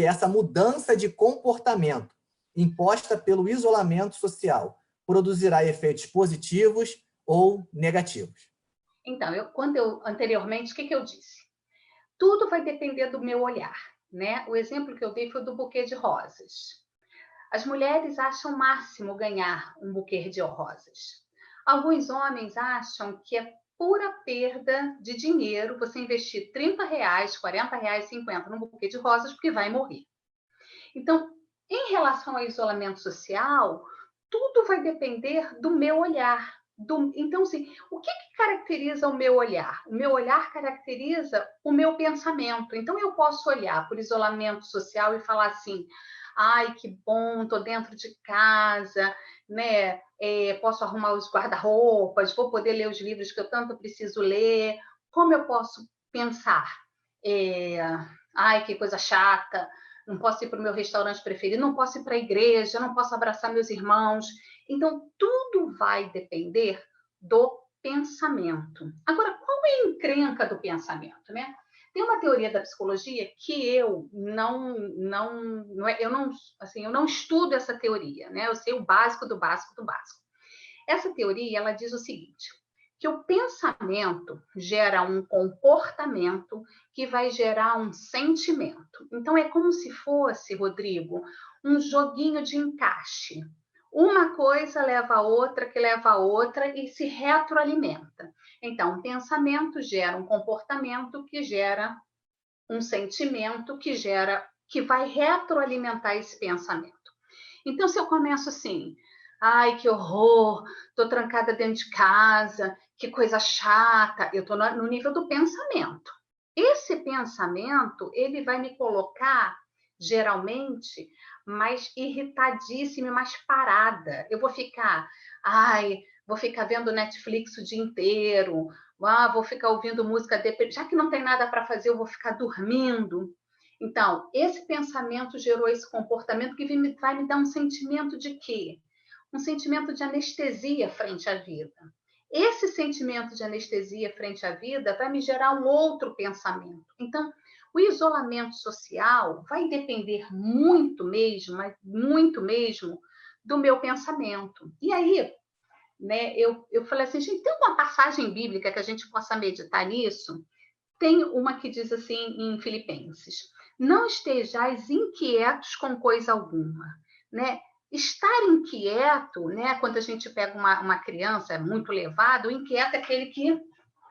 essa mudança de comportamento imposta pelo isolamento social produzirá efeitos positivos ou negativos? Então, anteriormente, o que eu disse? Tudo vai depender do meu olhar, né? O exemplo que eu dei foi do buquê de rosas. As mulheres acham o máximo ganhar um buquê de rosas. Alguns homens acham que é pura perda de dinheiro você investir R$30, R$40, R$50 num buquê de rosas, porque vai morrer. Então, em relação ao isolamento social, tudo vai depender do meu olhar. Então, assim, o que caracteriza o meu olhar? O meu olhar caracteriza o meu pensamento. Então, eu posso olhar por isolamento social e falar assim: ai, que bom, estou dentro de casa, né? Posso arrumar os guarda-roupas, vou poder ler os livros que eu tanto preciso ler. Como eu posso pensar? Ai, que coisa chata, não posso ir para o meu restaurante preferido, não posso ir para a igreja, não posso abraçar meus irmãos. Então, tudo vai depender do pensamento. Agora, qual é a encrenca do pensamento, né? Tem uma teoria da psicologia que eu não estudo essa teoria, né? Eu sei o básico do básico do básico. Essa teoria, ela diz o seguinte: que o pensamento gera um comportamento que vai gerar um sentimento. Então, é como se fosse, Rodrigo, um joguinho de encaixe. Uma coisa leva a outra, que leva a outra e se retroalimenta. Então, o pensamento gera um comportamento que gera um sentimento que vai retroalimentar esse pensamento. Então, se eu começo assim: ai, que horror, estou trancada dentro de casa, que coisa chata, eu estou no nível do pensamento. Esse pensamento, ele vai me colocar, geralmente, mais irritadíssima, mais parada. Eu vou ficar vendo Netflix o dia inteiro, vou ficar ouvindo música, já que não tem nada para fazer, eu vou ficar dormindo. Então, esse pensamento gerou esse comportamento que vai me dar um sentimento de quê? Um sentimento de anestesia frente à vida. Esse sentimento de anestesia frente à vida vai me gerar um outro pensamento. Então, o isolamento social vai depender muito mesmo, mas muito mesmo, do meu pensamento. E aí, né, eu falei assim: gente, tem uma passagem bíblica que a gente possa meditar nisso? Tem uma que diz assim em Filipenses: não estejais inquietos com coisa alguma, né? Estar inquieto, né? Quando a gente pega uma criança muito levada, o inquieto é aquele que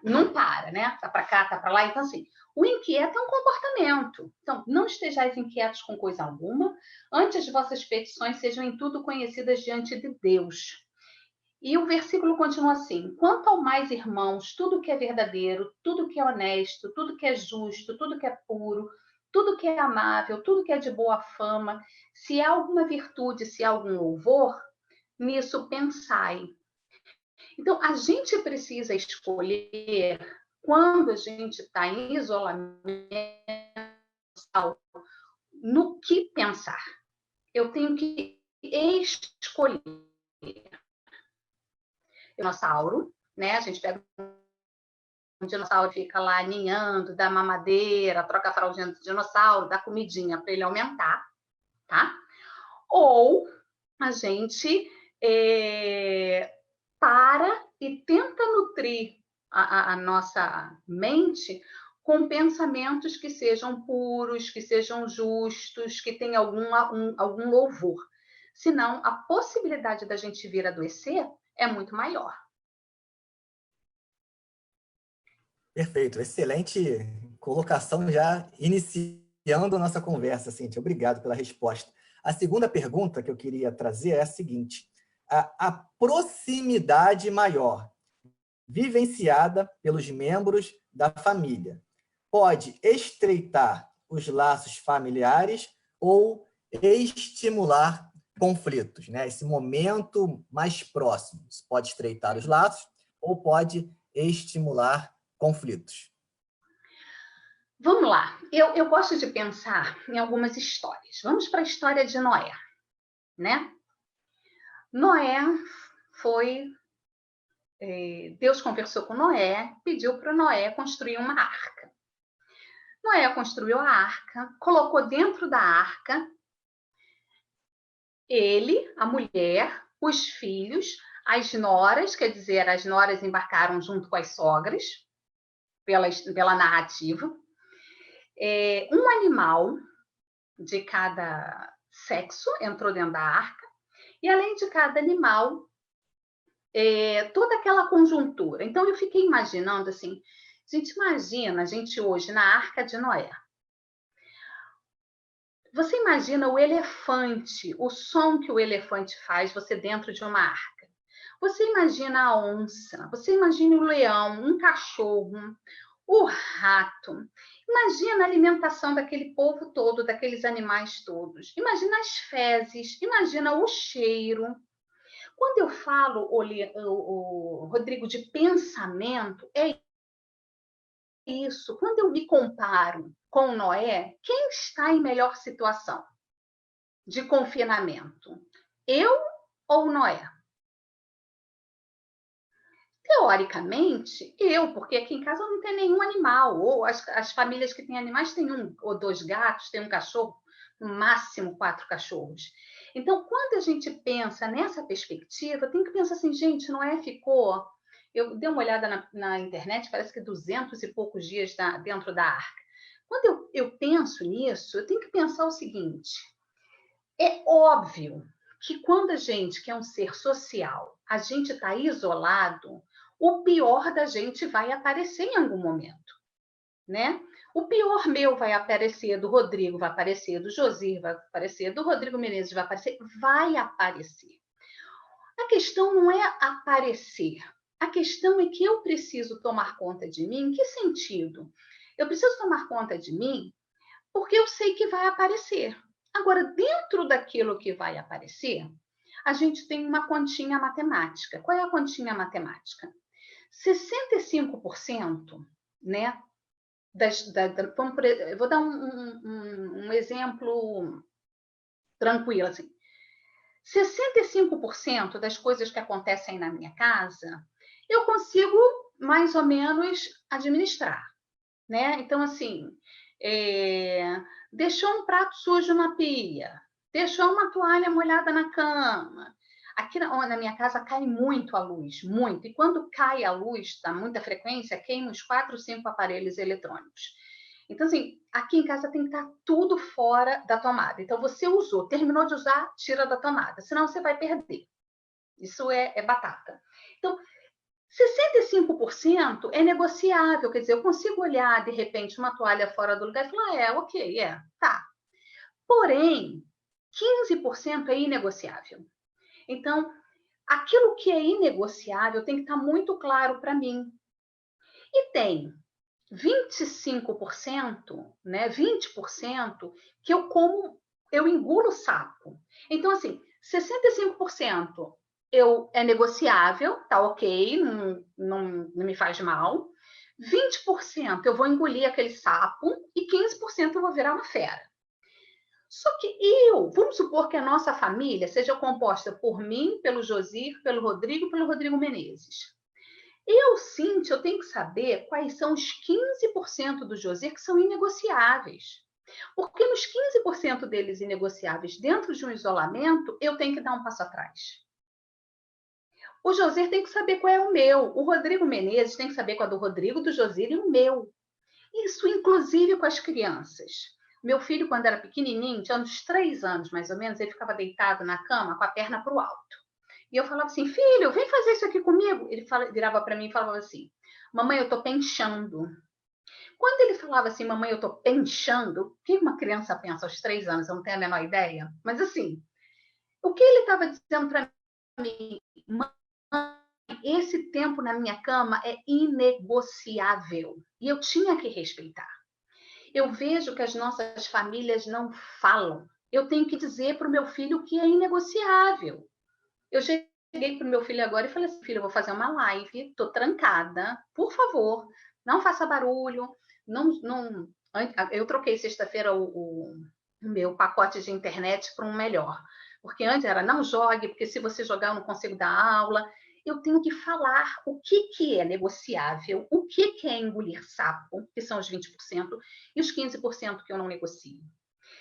não para, né? Tá para cá, tá para lá. Então, assim, o inquieto é um comportamento. Então, não estejais inquietos com coisa alguma, antes as vossas petições sejam em tudo conhecidas diante de Deus. E o versículo continua assim: quanto ao mais, irmãos, tudo que é verdadeiro, tudo que é honesto, tudo que é justo, tudo que é puro, tudo que é amável, tudo que é de boa fama, se há alguma virtude, se há algum louvor, nisso pensai. Então, a gente precisa escolher, quando a gente está em isolamento, no que pensar. Eu tenho que escolher. Dinossauro, né? A gente pega um dinossauro, fica lá ninhando, dá mamadeira, troca a fraldinha do dinossauro, dá comidinha para ele aumentar, tá? Ou a gente para e tenta nutrir a nossa mente com pensamentos que sejam puros, que sejam justos, que tenham algum louvor. Senão, a possibilidade da gente vir adoecer é muito maior. Perfeito, excelente colocação, já iniciando a nossa conversa, Cíntia. Obrigado pela resposta. A segunda pergunta que eu queria trazer é a seguinte: a proximidade maior vivenciada pelos membros da família pode estreitar os laços familiares ou estimular conflitos, né? Esse momento mais próximo pode estreitar os laços ou pode estimular conflitos. Vamos lá. Eu gosto de pensar em algumas histórias. Vamos para a história de Noé, né? Noé foi... Deus conversou com Noé, pediu para Noé construir uma arca. Noé construiu a arca, colocou dentro da arca ele, a mulher, os filhos, as noras, quer dizer, as noras embarcaram junto com as sogras, pela narrativa, um animal de cada sexo entrou dentro da arca, e além de cada animal, toda aquela conjuntura. Então, eu fiquei imaginando assim, gente, imagina a gente hoje na Arca de Noé. Você imagina o elefante, o som que o elefante faz, você dentro de uma arca. Você imagina a onça, você imagina o leão, um cachorro, o rato. Imagina a alimentação daquele povo todo, daqueles animais todos. Imagina as fezes, imagina o cheiro. Quando eu falo, o Rodrigo, de pensamento, é isso. Quando eu me comparo com Noé, quem está em melhor situação de confinamento? Eu ou Noé? Teoricamente, eu, porque aqui em casa não tem nenhum animal, ou as famílias que têm animais têm um ou dois gatos, tem um cachorro, no máximo 4 cachorros. Então, quando a gente pensa nessa perspectiva, tem que pensar assim, gente, Noé ficou... Eu dei uma olhada na internet, parece que 200 e poucos dias dentro da arca. Quando eu penso nisso, eu tenho que pensar o seguinte, é óbvio que quando a gente, que é um ser social, a gente está isolado, o pior da gente vai aparecer em algum momento, né? O pior meu vai aparecer, do Rodrigo vai aparecer, do Josir vai aparecer, do Rodrigo Menezes vai aparecer. A questão não é aparecer. A questão é que eu preciso tomar conta de mim. Em que sentido? Eu preciso tomar conta de mim porque eu sei que vai aparecer. Agora, dentro daquilo que vai aparecer, a gente tem uma continha matemática. Qual é a continha matemática? 65%, né? Eu vou dar um exemplo tranquilo, assim. 65% das coisas que acontecem na minha casa, eu consigo mais ou menos administrar, né? Então, assim, deixou um prato sujo na pia, deixou uma toalha molhada na cama. Aqui na minha casa cai muito a luz, muito. E quando cai a luz, dá muita frequência, queima uns 4, 5 aparelhos eletrônicos. Então, assim, aqui em casa tem que estar tudo fora da tomada. Então, você usou, terminou de usar, tira da tomada, senão você vai perder. Isso é batata. Então, 65% é negociável, quer dizer, eu consigo olhar, de repente, uma toalha fora do lugar e falar, ok, tá. Porém, 15% é inegociável. Então, aquilo que é inegociável tem que estar muito claro para mim. E tem 25%, né, 20% que eu engulo sapo. Então, assim, 65% é negociável, tá ok, não me faz mal. 20% eu vou engolir aquele sapo e 15% eu vou virar uma fera. Só que vamos supor que a nossa família seja composta por mim, pelo Josir, pelo Rodrigo Menezes. Cíntia, eu tenho que saber quais são os 15% do Josir que são inegociáveis. Porque nos 15% deles inegociáveis, dentro de um isolamento, eu tenho que dar um passo atrás. O Josir tem que saber qual é o meu. O Rodrigo Menezes tem que saber qual é do Rodrigo, do Josir e o meu. Isso, inclusive, com as crianças. Meu filho, quando era pequenininho, tinha uns 3 anos, mais ou menos, ele ficava deitado na cama com a perna para o alto. E eu falava assim, filho, vem fazer isso aqui comigo. Ele virava para mim e falava assim, mamãe, eu tô penchando. Quando ele falava assim, mamãe, eu tô penchando, o que uma criança pensa aos 3 anos? Eu não tenho a menor ideia. Mas assim, o que ele estava dizendo para mim? Mãe, esse tempo na minha cama é inegociável. E eu tinha que respeitar. Eu vejo que as nossas famílias não falam. Eu tenho que dizer para o meu filho que é inegociável. Eu cheguei para o meu filho agora e falei assim, filho, eu vou fazer uma live, estou trancada, por favor, não faça barulho, não... Eu troquei sexta-feira o meu pacote de internet para um melhor, porque antes era não jogue, porque se você jogar eu não consigo dar aula. eu tenho que falar o que é negociável, o que é engolir sapo, que são os 20%, e os 15% que eu não negocio.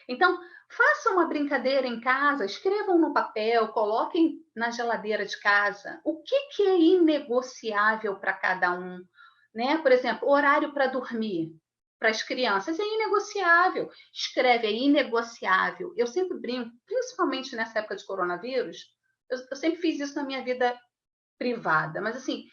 Então, façam uma brincadeira em casa, escrevam no papel, coloquem na geladeira de casa o que é inegociável para cada um. Né? Por exemplo, horário para dormir para as crianças é inegociável. Escreve, é inegociável. Eu sempre brinco, principalmente nessa época de coronavírus, eu sempre fiz isso na minha vida privada, mas assim,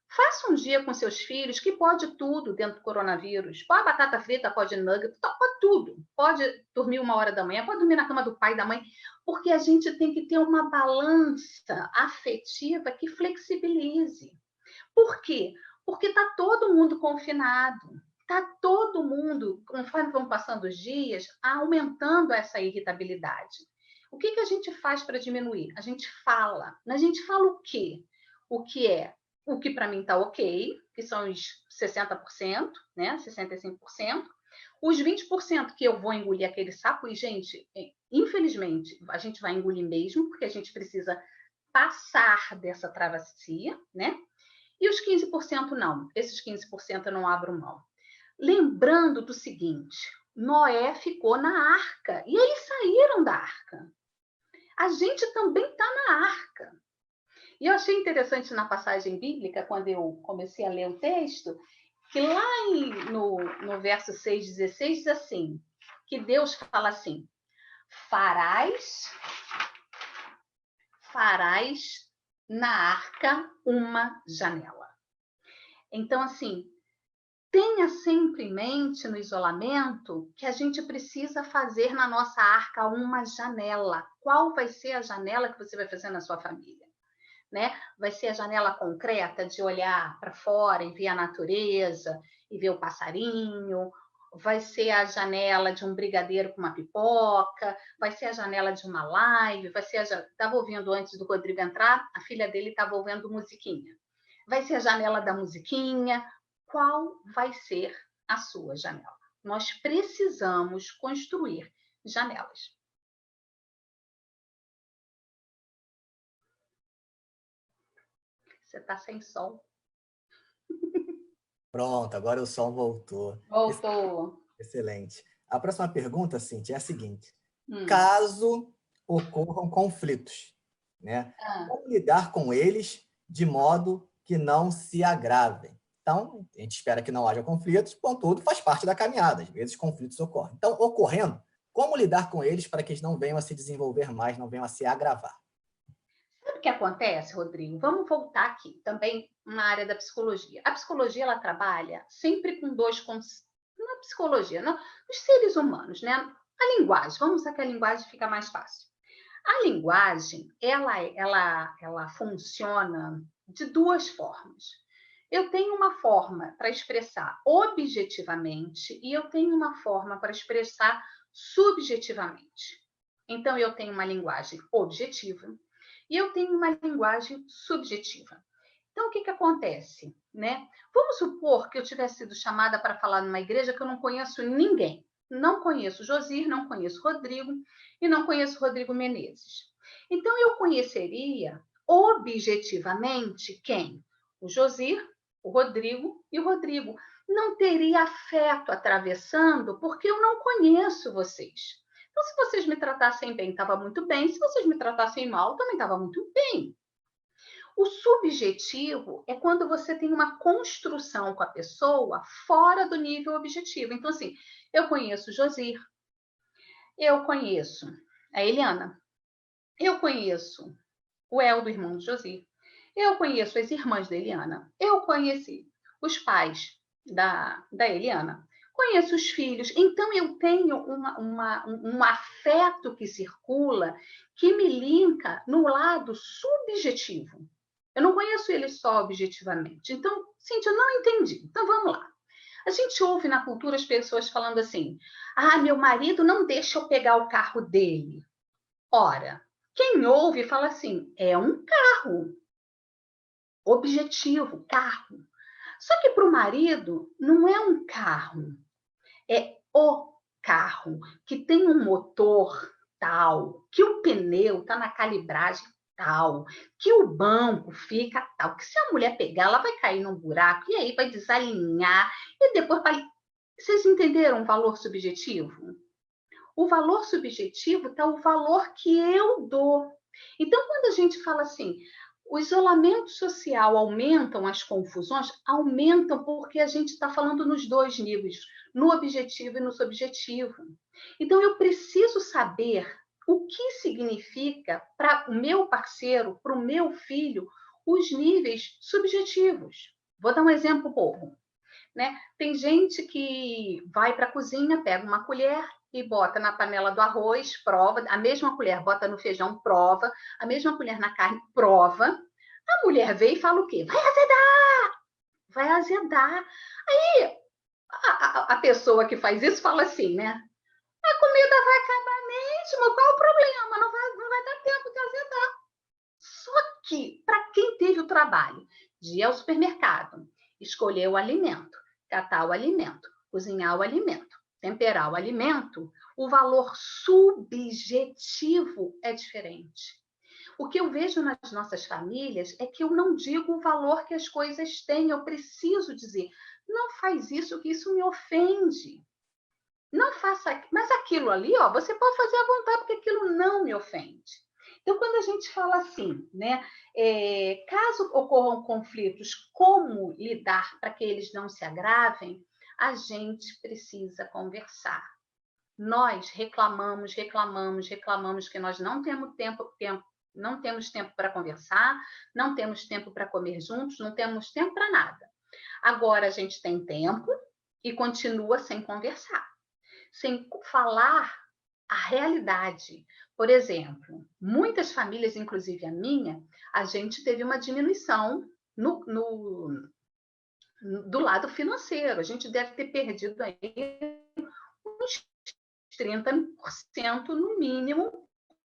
faça um dia com seus filhos que pode tudo dentro do coronavírus. Pode batata frita, pode nugget, pode tudo. Pode dormir 1 hora da manhã, pode dormir na cama do pai e da mãe, porque a gente tem que ter uma balança afetiva que flexibilize. Por quê? Porque está todo mundo confinado. Está todo mundo, conforme vão passando os dias, aumentando essa irritabilidade. O que a gente faz para diminuir? A gente fala. A gente fala o quê? O que é? O que para mim está ok, que são os 60%, né? 65%. Os 20% que eu vou engolir aquele sapo, e, gente, infelizmente, a gente vai engolir mesmo, porque a gente precisa passar dessa travessia, né? E os 15% não. Esses 15% eu não abro mão. Lembrando do seguinte, Noé ficou na arca, e eles saíram da arca. A gente também está na arca. E eu achei interessante na passagem bíblica, quando eu comecei a ler o texto, que lá no verso 6,16 diz assim, que Deus fala assim, farás na arca uma janela. Então, assim, tenha sempre em mente no isolamento que a gente precisa fazer na nossa arca uma janela. Qual vai ser a janela que você vai fazer na sua família? Né? Vai ser a janela concreta de olhar para fora e ver a natureza, e ver o passarinho, vai ser a janela de um brigadeiro com uma pipoca, vai ser a janela de uma live, vai ser estava ouvindo antes do Rodrigo entrar, a filha dele estava ouvindo musiquinha. Vai ser a janela da musiquinha. Qual vai ser a sua janela? Nós precisamos construir janelas. Você está sem som. Pronto, agora o som voltou. Voltou. Excelente. A próxima pergunta, Cíntia, é a seguinte. Caso ocorram conflitos, né? Como lidar com eles de modo que não se agravem? Então, a gente espera que não haja conflitos, contudo, faz parte da caminhada. Às vezes, conflitos ocorrem. Então, ocorrendo, como lidar com eles para que eles não venham a se desenvolver mais, não venham a se agravar? Sabe o que acontece, Rodrigo? Vamos voltar aqui, também na área da psicologia. A psicologia, ela trabalha sempre com dois conceitos. Na psicologia, nos seres humanos, né? A linguagem, vamos usar que a linguagem fica mais fácil. A linguagem, ela funciona de duas formas. Eu tenho uma forma para expressar objetivamente e eu tenho uma forma para expressar subjetivamente. Então, eu tenho uma linguagem objetiva e eu tenho uma linguagem subjetiva. Então, o que acontece? Né? Vamos supor que eu tivesse sido chamada para falar numa igreja que eu não conheço ninguém. Não conheço Josir, não conheço Rodrigo e não conheço Rodrigo Menezes. Então, eu conheceria objetivamente quem? O Josir, o Rodrigo e o Rodrigo. Não teria afeto atravessando porque eu não conheço vocês. Então, se vocês me tratassem bem, estava muito bem. Se vocês me tratassem mal, também estava muito bem. O subjetivo é quando você tem uma construção com a pessoa fora do nível objetivo. Então, assim, eu conheço o Josir, eu conheço a Eliana, eu conheço o Eldo, irmão do Josir, eu conheço as irmãs da Eliana, eu conheci os pais da Eliana, conheço os filhos. Então, eu tenho um afeto que circula que me linka no lado subjetivo. Eu não conheço ele só objetivamente. Então, Cíntia, eu não entendi. Então, vamos lá. A gente ouve na cultura as pessoas falando assim, meu marido não deixa eu pegar o carro dele. Ora, quem ouve fala assim, é um carro. Objetivo, carro. Só que para o marido não é um carro, é o carro, que tem um motor tal, que o pneu está na calibragem tal, que o banco fica tal, que se a mulher pegar, ela vai cair num buraco, e aí vai desalinhar, e depois vai... Vocês entenderam o valor subjetivo? O valor subjetivo está o valor que eu dou. Então, quando a gente fala assim, o isolamento social aumentam as confusões, aumentam porque a gente está falando nos dois níveis, no objetivo e no subjetivo. Então, eu preciso saber o que significa para o meu parceiro, para o meu filho, os níveis subjetivos. Vou dar um exemplo bobo. Né? Tem gente que vai para a cozinha, pega uma colher e bota na panela do arroz, prova, a mesma colher bota no feijão, prova, a mesma colher na carne, prova. A mulher vê e fala o quê? Vai azedar! Vai azedar. Aí a pessoa que faz isso fala assim, né? A comida vai acabar mesmo, qual o problema? Não vai dar tempo de azedar. Só que, para quem teve o trabalho de ir ao supermercado, escolher o alimento, catar o alimento, cozinhar o alimento, temperar o alimento, o valor subjetivo é diferente. O que eu vejo nas nossas famílias é que eu não digo o valor que as coisas têm, eu preciso dizer, não faz isso, que isso me ofende. Não faça, mas aquilo ali, ó, você pode fazer à vontade, porque aquilo não me ofende. Então, quando a gente fala assim, né, caso ocorram conflitos, como lidar para que eles não se agravem, a gente precisa conversar. Nós reclamamos que nós não temos não temos tempo para conversar, não temos tempo para comer juntos, não temos tempo para nada. Agora a gente tem tempo e continua sem conversar, sem falar a realidade. Por exemplo, muitas famílias, inclusive a minha, a gente teve uma diminuição do lado financeiro. A gente deve ter perdido aí uns 30% no mínimo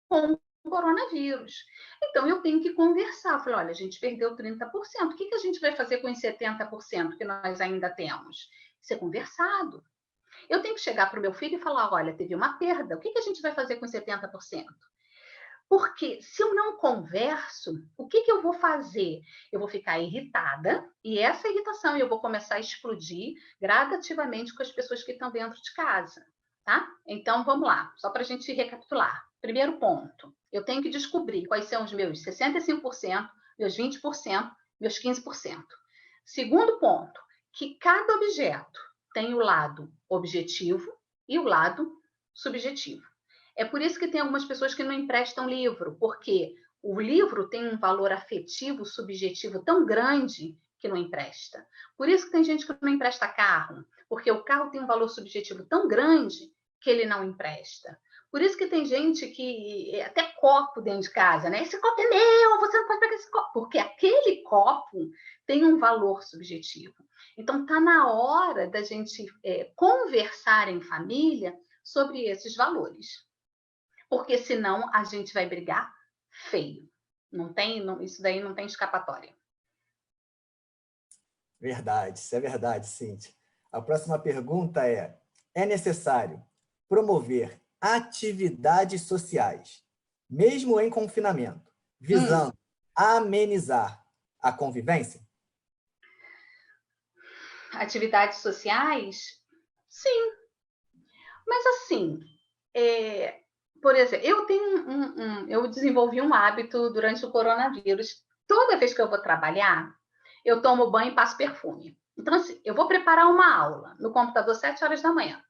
com o coronavírus. Então, eu tenho que conversar. Falei, olha, a gente perdeu 30%. O que a gente vai fazer com os 70% que nós ainda temos? Isso é conversado. Eu tenho que chegar para o meu filho e falar, olha, teve uma perda, o que a gente vai fazer com 70%? Porque se eu não converso, o que eu vou fazer? Eu vou ficar irritada, e essa irritação eu vou começar a explodir gradativamente com as pessoas que estão dentro de casa, tá? Então, vamos lá, só para a gente recapitular. Primeiro ponto, eu tenho que descobrir quais são os meus 65%, meus 20%, meus 15%. Segundo ponto, que cada objeto tem o lado objetivo e o lado subjetivo. É por isso que tem algumas pessoas que não emprestam livro, porque o livro tem um valor afetivo, subjetivo tão grande que não empresta. Por isso que tem gente que não empresta carro, porque o carro tem um valor subjetivo tão grande que ele não empresta. Por isso que tem gente que até copo dentro de casa, né? Esse copo é meu, você não pode pegar esse copo, porque aquele copo tem um valor subjetivo. Então tá na hora da gente conversar em família sobre esses valores. Porque senão a gente vai brigar feio. Isso daí não tem escapatória. Verdade, isso é verdade, Cíntia. A próxima pergunta é necessário promover atividades sociais, mesmo em confinamento, visando amenizar a convivência? Atividades sociais? Sim. Mas assim, por exemplo, eu desenvolvi um hábito durante o coronavírus. Toda vez que eu vou trabalhar, eu tomo banho e passo perfume. Então, assim, eu vou preparar uma aula no computador 7 horas da manhã.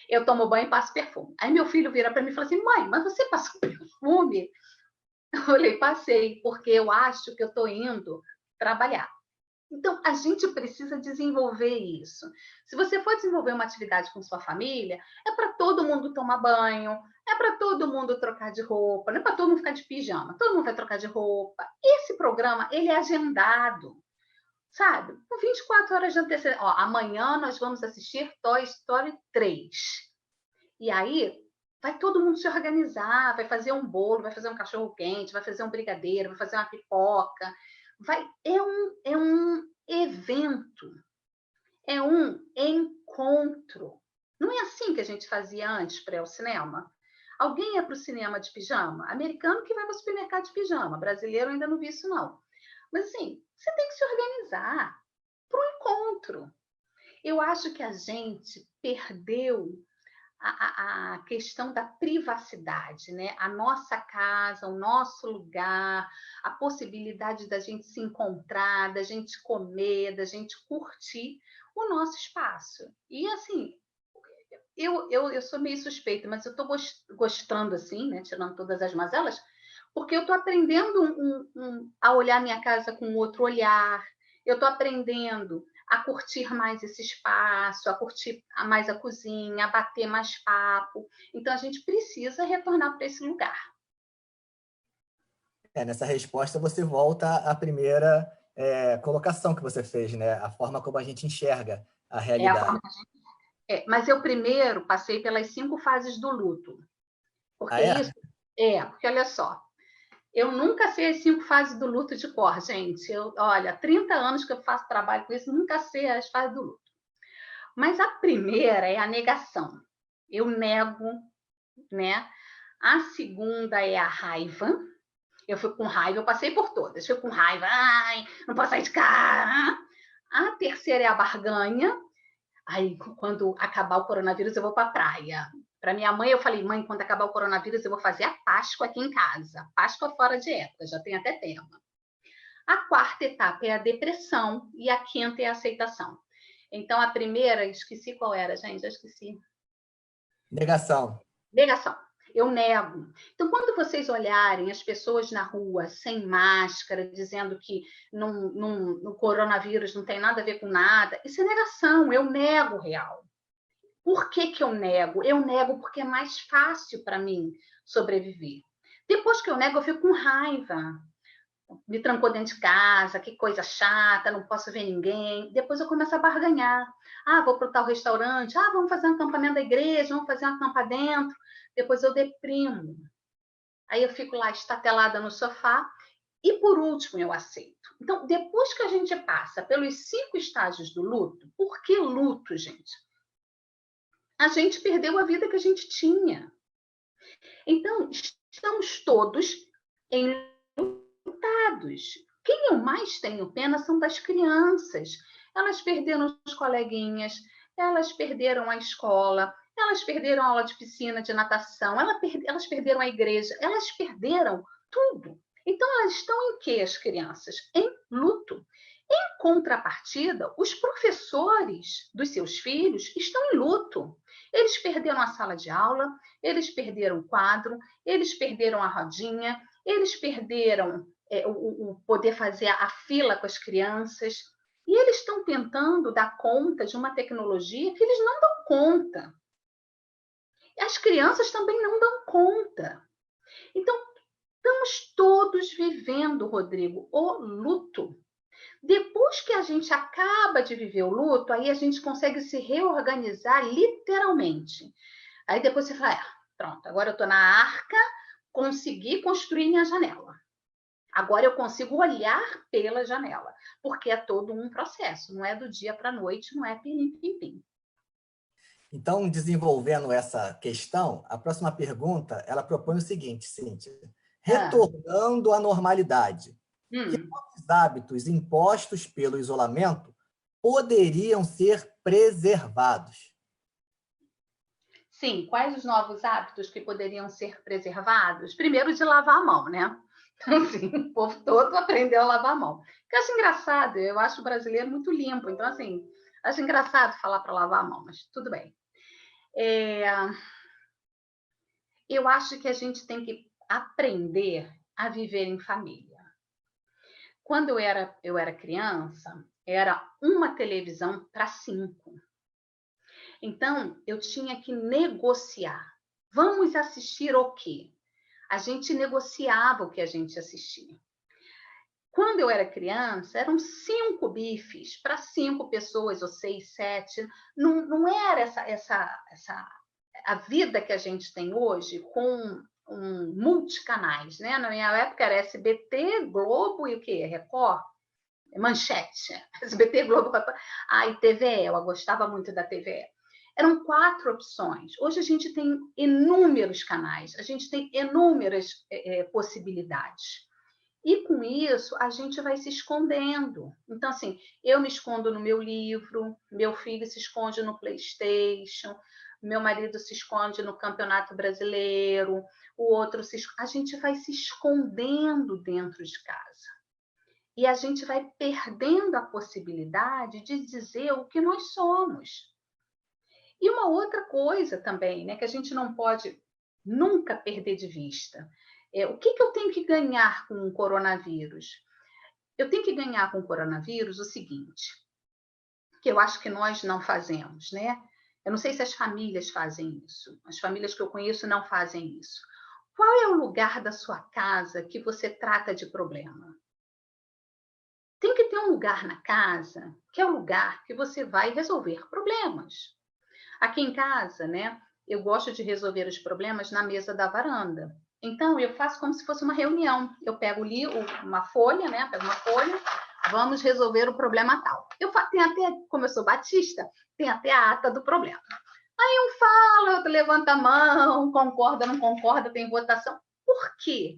Eu tomo banho e passo perfume. Aí meu filho vira para mim e fala assim, mãe, mas você passou perfume? Eu falei, passei, porque eu acho que eu estou indo trabalhar. Então, a gente precisa desenvolver isso. Se você for desenvolver uma atividade com sua família, é para todo mundo tomar banho, é para todo mundo trocar de roupa, não é para todo mundo ficar de pijama, todo mundo vai trocar de roupa. Esse programa, ele é agendado, sabe? Com 24 horas de antecedência. Amanhã nós vamos assistir Toy Story 3. E aí, vai todo mundo se organizar, vai fazer um bolo, vai fazer um cachorro-quente, vai fazer um brigadeiro, vai fazer uma pipoca. É um evento, é um encontro. Não é assim que a gente fazia antes para ir ao cinema? Alguém ia para o cinema de pijama? Americano que vai para o supermercado de pijama. Brasileiro ainda não vi isso, não. Mas, assim, você tem que se organizar para o encontro. Eu acho que a gente perdeu a questão da privacidade, né? A nossa casa, o nosso lugar, a possibilidade da gente se encontrar, da gente comer, da gente curtir o nosso espaço. E, assim, eu sou meio suspeita, mas eu estou gostando, assim, né? Tirando todas as mazelas, porque eu estou aprendendo a olhar minha casa com outro olhar, eu estou aprendendo a curtir mais esse espaço, a curtir mais a cozinha, a bater mais papo. Então, a gente precisa retornar para esse lugar. Nessa resposta, você volta à primeira colocação que você fez, né? A forma como a gente enxerga a É a realidade. forma mas eu primeiro passei pelas 5 fases do luto. Ah, Porque é? isso... porque olha só, eu nunca sei as 5 fases do luto de cor, gente. Olha, 30 anos que eu faço trabalho com isso, nunca sei as fases do luto. Mas a primeira é a negação. Eu nego, né? A segunda é a raiva. Eu fui com raiva, eu passei por todas. Fui com raiva, ai, não posso sair de casa. A terceira é a barganha. Aí, quando acabar o coronavírus, eu vou para a praia. Para minha mãe, eu falei, mãe, quando acabar o coronavírus, eu vou fazer a Páscoa aqui em casa. Páscoa fora de época, já tem até tema. A quarta etapa é a depressão e a quinta é a aceitação. Então, a primeira, esqueci qual era, gente, já esqueci. Negação. Negação. Eu nego. Então, quando vocês olharem as pessoas na rua sem máscara, dizendo que no coronavírus não tem nada a ver com nada, isso é negação. Eu nego o real. Por que eu nego? Eu nego porque é mais fácil para mim sobreviver. Depois que eu nego, eu fico com raiva. Me trancou dentro de casa, que coisa chata, não posso ver ninguém. Depois eu começo a barganhar. Ah, vou para o tal restaurante. Ah, vamos fazer um acampamento da igreja, vamos fazer um acampa dentro. Depois eu deprimo. Aí eu fico lá estatelada no sofá. E por último, eu aceito. Então, depois que a gente passa pelos 5 estágios do luto, por que luto, gente? A gente perdeu a vida que a gente tinha. Então, estamos todos enlutados. Quem eu mais tenho pena são das crianças. Elas perderam os coleguinhas, elas perderam a escola, elas perderam a aula de piscina, de natação, elas perderam a igreja, elas perderam tudo. Então, elas estão em quê, as crianças? Em luto. Em contrapartida, os professores dos seus filhos estão em luto. Eles perderam a sala de aula, eles perderam o quadro, eles perderam a rodinha, eles perderam o poder fazer a fila com as crianças. E eles estão tentando dar conta de uma tecnologia que eles não dão conta. As crianças também não dão conta. Então, estamos todos vivendo, Rodrigo, o luto. Depois que a gente acaba de viver o luto, aí a gente consegue se reorganizar literalmente. Aí depois você fala, pronto, agora eu estou na arca, consegui construir minha janela. Agora eu consigo olhar pela janela, porque é todo um processo, não é do dia para a noite, não é pim-pim-pim. Então, desenvolvendo essa questão, a próxima pergunta, ela propõe o seguinte, Cíntia. Retornando à normalidade, que novos hábitos impostos pelo isolamento poderiam ser preservados? Sim, quais os novos hábitos que poderiam ser preservados? Primeiro, de lavar a mão, né? Então, assim, o povo todo aprendeu a lavar a mão. Eu acho engraçado, eu acho o brasileiro muito limpo, então, assim, acho engraçado falar para lavar a mão, mas tudo bem. Eu acho que a gente tem que aprender a viver em família. Quando eu era criança, era uma televisão para 5. Então, eu tinha que negociar. Vamos assistir o quê? A gente negociava o que a gente assistia. Quando eu era criança, eram 5 bifes para 5 pessoas, ou 6, 7. Não era essa a vida que a gente tem hoje com multicanais, né? Na minha época era SBT, Globo e o quê? Record? Manchete. SBT, Globo, e TVE. Eu gostava muito da TVE. Eram 4 opções. Hoje a gente tem inúmeros canais, a gente tem inúmeras possibilidades. E com isso, a gente vai se escondendo. Então, assim, eu me escondo no meu livro, meu filho se esconde no PlayStation, meu marido se esconde no Campeonato Brasileiro, o outro se esconde. A gente vai se escondendo dentro de casa. E a gente vai perdendo a possibilidade de dizer o que nós somos. E uma outra coisa também, né, que a gente não pode nunca perder de vista. O que eu tenho que ganhar com o coronavírus? Eu tenho que ganhar com o coronavírus o seguinte, que eu acho que nós não fazemos, né? Eu não sei se as famílias fazem isso. As famílias que eu conheço não fazem isso. Qual é o lugar da sua casa que você trata de problema? Tem que ter um lugar na casa que é o lugar que você vai resolver problemas. Aqui em casa, né, eu gosto de resolver os problemas na mesa da varanda. Então, eu faço como se fosse uma reunião. Eu pego uma folha, né? Pego uma folha, vamos resolver o problema tal. Tenho até, como eu sou batista, tem até a ata do problema. Aí um fala, outro levanta a mão, concorda, não concorda, tem votação. Por quê?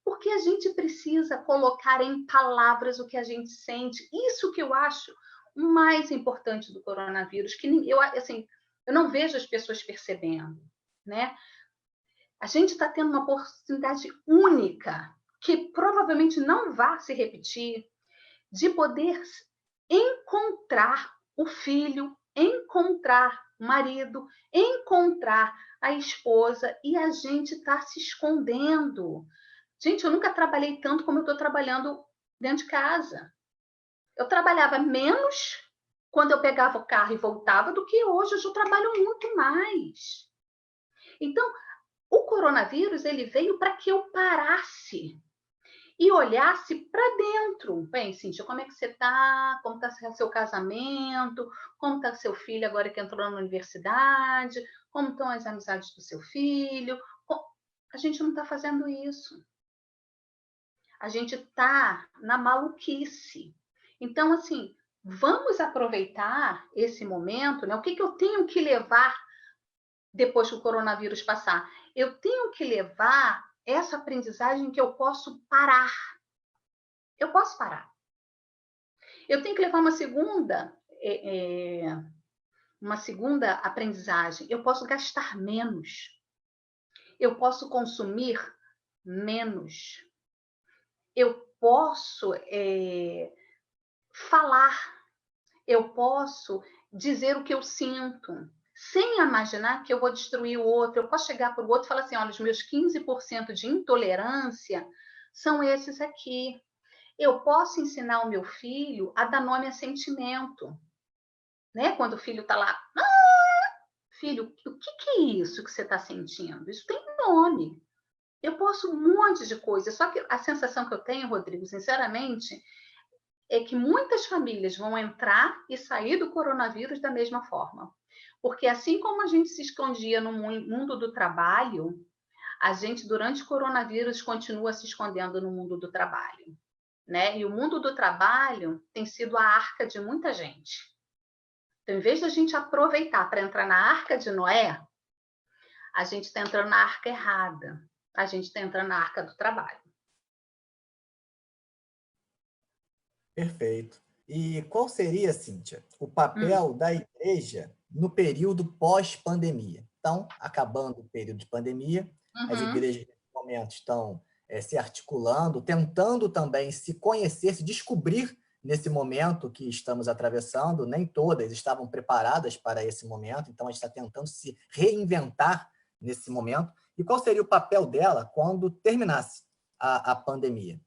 Porque a gente precisa colocar em palavras o que a gente sente. Isso que eu acho o mais importante do coronavírus, que eu não vejo as pessoas percebendo, né? A gente está tendo uma oportunidade única, que provavelmente não vai se repetir, de poder encontrar o filho, encontrar o marido, encontrar a esposa, e a gente está se escondendo. Gente, eu nunca trabalhei tanto como eu estou trabalhando dentro de casa. Eu trabalhava menos quando eu pegava o carro e voltava do que hoje. Hoje eu trabalho muito mais. Então, o coronavírus ele veio para que eu parasse e olhasse para dentro. Bem, Cíntia, como é que você está? Como está seu casamento? Como está seu filho agora que entrou na universidade? Como estão as amizades do seu filho? A gente não está fazendo isso. A gente está na maluquice. Então, assim, vamos aproveitar esse momento, né? O que eu tenho que levar depois que o coronavírus passar? Eu tenho que levar essa aprendizagem que eu posso parar. Eu posso parar. Eu tenho que levar uma segunda aprendizagem. Eu posso gastar menos. Eu posso consumir menos. Eu posso falar. Eu posso dizer o que eu sinto, sem imaginar que eu vou destruir o outro. Eu posso chegar para o outro e falar assim, olha, os meus 15% de intolerância são esses aqui. Eu posso ensinar o meu filho a dar nome a sentimento. Né? Quando o filho está lá, filho, o que é isso que você está sentindo? Isso tem nome. Eu posso um monte de coisa. Só que a sensação que eu tenho, Rodrigo, sinceramente, é que muitas famílias vão entrar e sair do coronavírus da mesma forma. Porque assim como a gente se escondia no mundo do trabalho, a gente, durante o coronavírus, continua se escondendo no mundo do trabalho. Né? E o mundo do trabalho tem sido a arca de muita gente. Então, em vez de a gente aproveitar para entrar na arca de Noé, a gente está entrando na arca errada. A gente está entrando na arca do trabalho. Perfeito. E qual seria, Cíntia, o papel da igreja no período pós-pandemia? Então, acabando o período de pandemia, as igrejas, nesse momento, estão se articulando, tentando também se conhecer, se descobrir nesse momento que estamos atravessando. Nem todas estavam preparadas para esse momento, então a gente está tentando se reinventar nesse momento. E qual seria o papel dela quando terminasse a pandemia?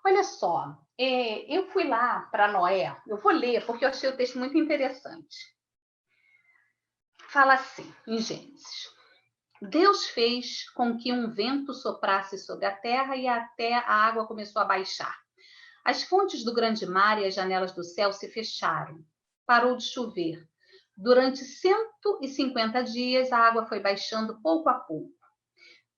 Olha só, eu fui lá para Noé, eu vou ler porque eu achei o texto muito interessante. Fala assim, em Gênesis. Deus fez com que um vento soprasse sobre a terra e até a água começou a baixar. As fontes do grande mar e as janelas do céu se fecharam. Parou de chover. Durante 150 dias, a água foi baixando pouco a pouco.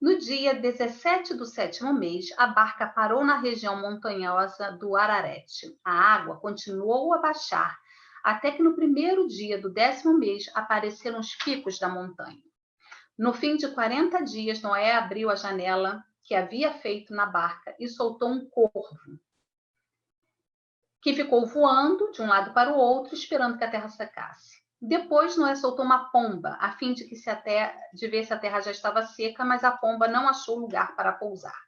No dia 17 do 7º mês, a barca parou na região montanhosa do Ararete. A água continuou a baixar até que no primeiro dia do 10º mês apareceram os picos da montanha. No fim de 40 dias, Noé abriu a janela que havia feito na barca e soltou um corvo, que ficou voando de um lado para o outro, esperando que a terra secasse. Depois, Noé soltou uma pomba, a fim de ver se a terra já estava seca, mas a pomba não achou lugar para pousar.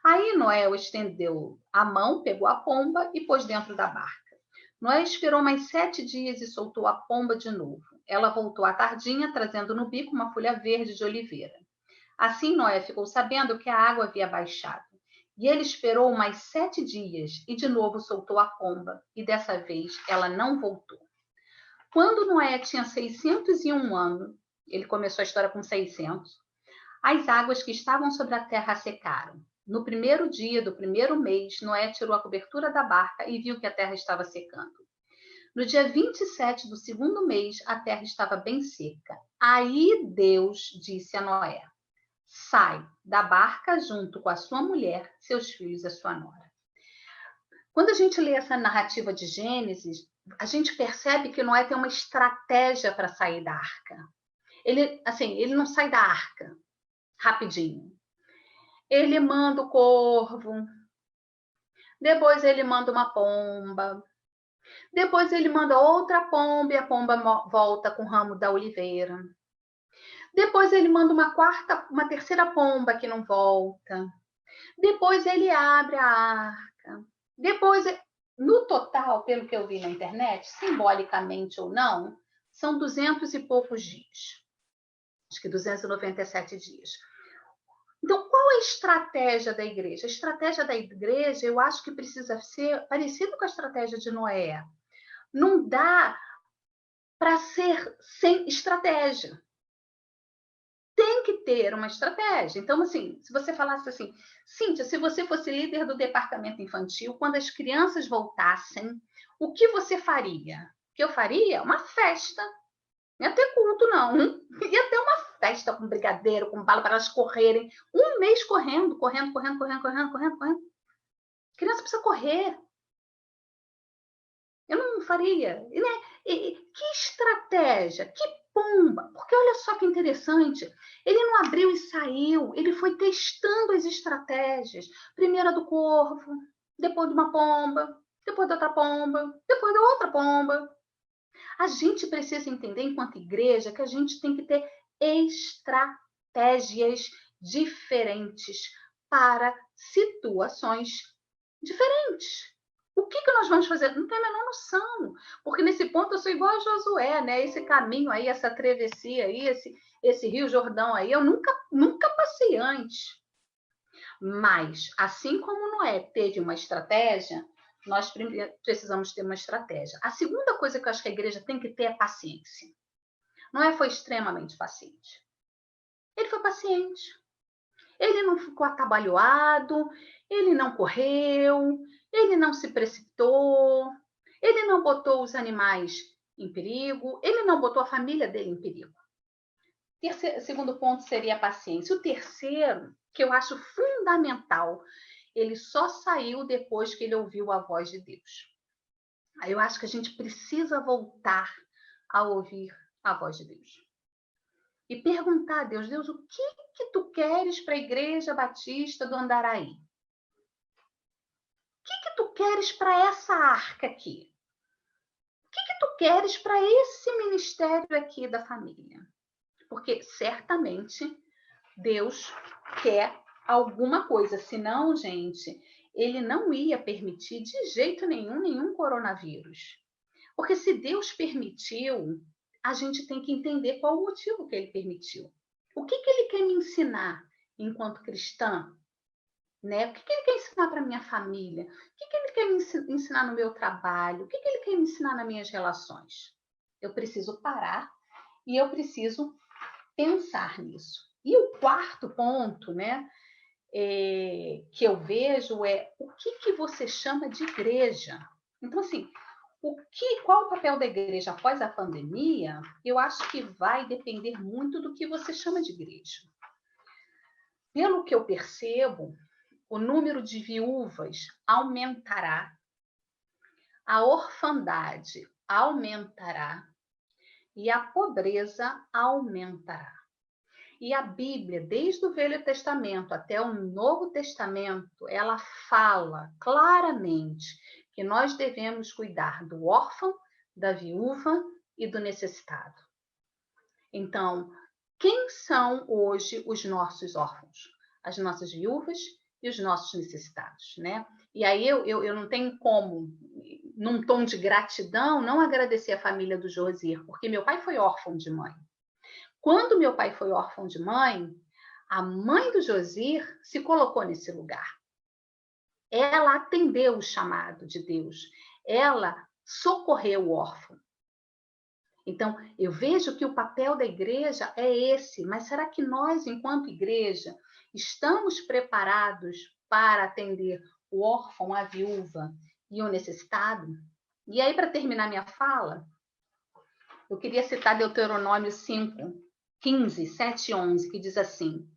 Aí Noé estendeu a mão, pegou a pomba e pôs dentro da barca. Noé esperou mais 7 dias e soltou a pomba de novo. Ela voltou à tardinha, trazendo no bico uma folha verde de oliveira. Assim Noé ficou sabendo que a água havia baixado. E ele esperou mais 7 dias e de novo soltou a pomba, e dessa vez ela não voltou. Quando Noé tinha 601 anos, ele começou a história com 600, as águas que estavam sobre a terra secaram. No primeiro dia do primeiro mês, Noé tirou a cobertura da barca e viu que a terra estava secando. No dia 27 do segundo mês, a terra estava bem seca. Aí Deus disse a Noé: sai da barca junto com a sua mulher, seus filhos e a sua nora. Quando a gente lê essa narrativa de Gênesis, a gente percebe que Noé tem uma estratégia para sair da arca. Ele não sai da arca rapidinho. Ele manda o corvo, depois ele manda uma pomba, depois ele manda outra pomba e a pomba volta com o ramo da oliveira. Depois ele manda uma terceira pomba que não volta. Depois ele abre a arca. Depois, no total, pelo que eu vi na internet, simbolicamente ou não, são 200 e poucos dias. Acho que 297 dias. Então, qual é a estratégia da igreja? A estratégia da igreja, eu acho que precisa ser parecido com a estratégia de Noé. Não dá para ser sem estratégia. Tem que ter uma estratégia. Então, assim, se você falasse assim, Cíntia, se você fosse líder do departamento infantil, quando as crianças voltassem, o que você faria? O que eu faria? Uma festa. Não ia ter culto, não. Ia ter uma festa com brigadeiro, com bala, para elas correrem. Um mês correndo. A criança precisa correr. Eu não faria. Que estratégia? Que pomba? Porque olha só que interessante. Ele não abriu e saiu. Ele foi testando as estratégias. Primeiro a do corvo, depois de uma pomba, depois de outra pomba, depois de outra pomba. A gente precisa entender, enquanto igreja, que a gente tem que ter estratégias diferentes para situações diferentes. O que nós vamos fazer? Não tenho a menor noção. Porque nesse ponto eu sou igual a Josué, né? Esse caminho aí, essa travessia aí, esse Rio Jordão aí, eu nunca passei antes. Mas, assim como Noé teve uma estratégia, nós precisamos ter uma estratégia. A segunda coisa que eu acho que a igreja tem que ter é paciência. Noé foi extremamente paciente. Ele foi paciente. Ele não ficou atabalhoado, ele não correu, ele não se precipitou, ele não botou os animais em perigo, ele não botou a família dele em perigo. Segundo ponto seria a paciência. O terceiro, que eu acho fundamental, ele só saiu depois que ele ouviu a voz de Deus. Aí eu acho que a gente precisa voltar a ouvir a voz de Deus. E perguntar a Deus, Deus, o que tu queres para a Igreja Batista do Andaraí? O que tu queres para essa arca aqui? O que tu queres para esse ministério aqui da família? Porque certamente Deus quer alguma coisa, senão, gente, ele não ia permitir de jeito nenhum coronavírus. Porque se Deus permitiu, a gente tem que entender qual o motivo que ele permitiu. O que ele quer me ensinar enquanto cristã? Né? O que ele quer ensinar para minha família? O que ele quer me ensinar no meu trabalho? O que ele quer me ensinar nas minhas relações? Eu preciso parar e eu preciso pensar nisso. E o quarto ponto, né, que eu vejo é o que você chama de igreja. Então, assim, qual o papel da igreja após a pandemia? Eu acho que vai depender muito do que você chama de igreja. Pelo que eu percebo, o número de viúvas aumentará, a orfandade aumentará e a pobreza aumentará. E a Bíblia, desde o Velho Testamento até o Novo Testamento, ela fala claramente que nós devemos cuidar do órfão, da viúva e do necessitado. Então, quem são hoje os nossos órfãos? As nossas viúvas e os nossos necessitados, né? E aí eu não tenho como, num tom de gratidão, não agradecer a família do Josier, porque meu pai foi órfão de mãe. Quando meu pai foi órfão de mãe, a mãe do Josier se colocou nesse lugar. Ela atendeu o chamado de Deus. Ela socorreu o órfão. Então, eu vejo que o papel da igreja é esse, mas será que nós, enquanto igreja, estamos preparados para atender o órfão, a viúva e o necessitado? E aí, para terminar minha fala, eu queria citar Deuteronômio 5, 15, 7 e 11, que diz assim: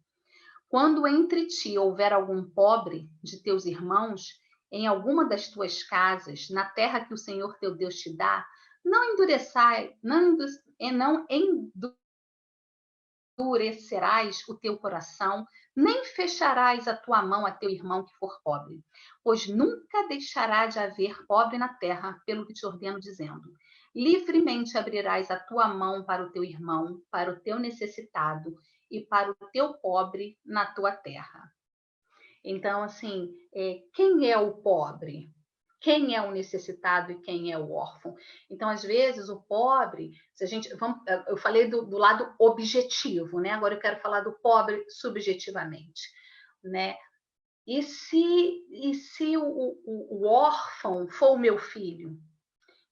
quando entre ti houver algum pobre de teus irmãos, em alguma das tuas casas, na terra que o Senhor teu Deus te dá, não endurecerás o teu coração, nem fecharás a tua mão a teu irmão que for pobre, pois nunca deixará de haver pobre na terra, pelo que te ordeno, dizendo: livremente abrirás a tua mão para o teu irmão, para o teu necessitado e para o teu pobre na tua terra. Então, assim, quem é o pobre? Quem é o necessitado e quem é o órfão? Então, às vezes, o pobre, se a gente, eu falei do lado objetivo, né? Agora eu quero falar do pobre subjetivamente, né? E se o órfão for o meu filho,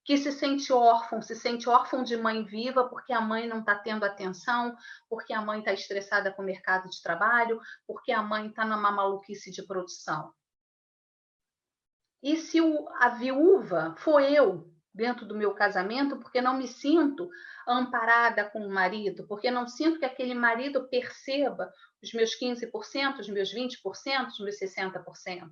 que se sente órfão de mãe viva porque a mãe não está tendo atenção, porque a mãe está estressada com o mercado de trabalho, porque a mãe está numa maluquice de produção. E se a viúva for eu, dentro do meu casamento, porque não me sinto amparada com o marido, porque não sinto que aquele marido perceba os meus 15%, os meus 20%, os meus 60%.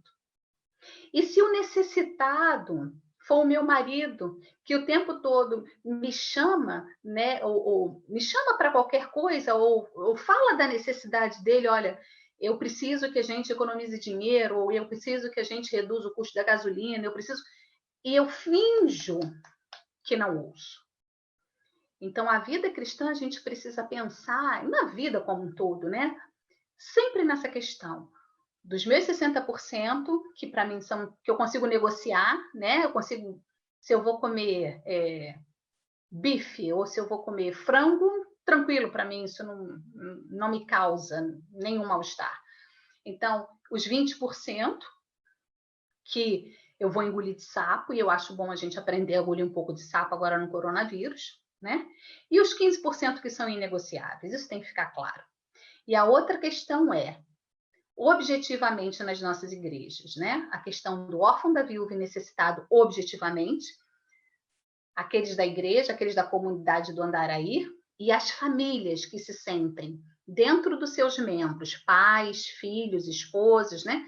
E se o necessitado for o meu marido, que o tempo todo me chama, né, ou me chama para qualquer coisa, ou fala da necessidade dele, olha, eu preciso que a gente economize dinheiro, ou eu preciso que a gente reduza o custo da gasolina, e eu finjo que não ouço. Então, a vida cristã, a gente precisa pensar, na vida como um todo, né? Sempre nessa questão dos meus 60%, que para mim são, que eu consigo negociar, né? Eu consigo, se eu vou comer bife ou se eu vou comer frango, tranquilo para mim, isso não me causa nenhum mal-estar. Então, os 20% que eu vou engolir de sapo, e eu acho bom a gente aprender a engolir um pouco de sapo agora no coronavírus, né? E os 15% que são inegociáveis, isso tem que ficar claro. E a outra questão é, objetivamente nas nossas igrejas, né? A questão do órfão, da viúva e necessitado, objetivamente, aqueles da igreja, aqueles da comunidade do Andaraí, e as famílias que se sentem dentro dos seus membros, pais, filhos, esposas, né?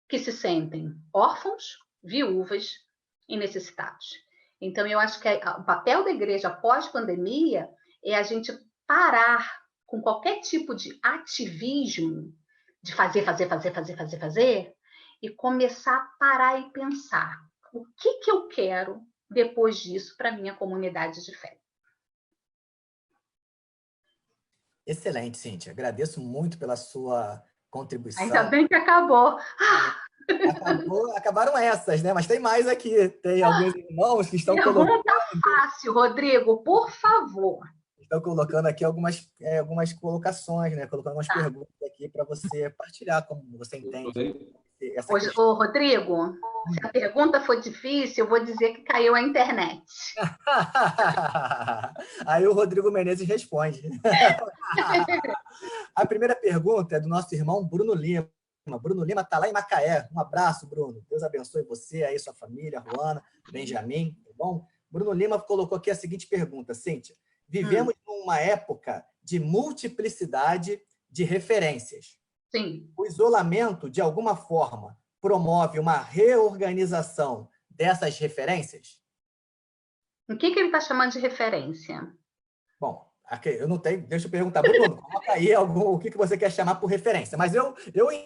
Que se sentem órfãos, viúvas e necessitados. Então, eu acho que o papel da igreja pós-pandemia é a gente parar com qualquer tipo de ativismo de fazer, e começar a parar e pensar o que eu quero depois disso para minha comunidade de fé. Excelente, Cíntia. Agradeço muito pela sua contribuição. Ainda bem que acabou. Acabaram essas, né? Mas tem mais aqui. Tem alguns irmãos que estão colocando... fácil, Rodrigo, por favor. Estão colocando aqui algumas colocações, né? Colocando algumas perguntas aqui para você partilhar como você entende essa questão. Ô, Rodrigo, se a pergunta for difícil, eu vou dizer que caiu a internet. Aí o Rodrigo Menezes responde. A primeira pergunta é do nosso irmão Bruno Lima. Bruno Lima está lá em Macaé. Um abraço, Bruno. Deus abençoe você, aí sua família, Ruana, Benjamin, tá bom? Bruno Lima colocou aqui a seguinte pergunta, Cíntia. Vivemos numa época de multiplicidade de referências. Sim. O isolamento, de alguma forma, promove uma reorganização dessas referências? O que ele está chamando de referência? Bom, eu não tenho. Deixa eu perguntar, Bruno, coloca aí o que você quer chamar por referência. Mas eu